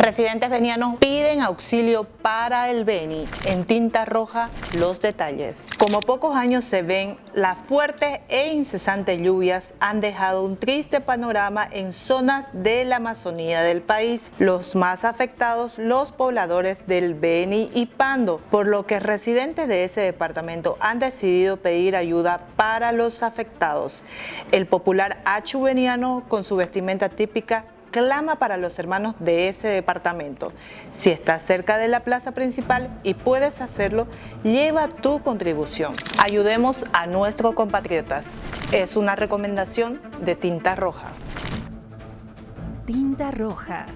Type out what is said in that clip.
Residentes benianos piden auxilio para el Beni. En tinta roja, los detalles. Como pocos años se ven, las fuertes e incesantes lluvias han dejado un triste panorama en zonas de la Amazonía del país. Los más afectados, los pobladores del Beni y Pando, por lo que residentes de ese departamento han decidido pedir ayuda para los afectados. El popular Achu beniano, con su vestimenta típica, clama para los hermanos de ese departamento. Si estás cerca de la plaza principal y puedes hacerlo, lleva tu contribución. Ayudemos a nuestros compatriotas. Es una recomendación de Tinta Roja. Tinta Roja.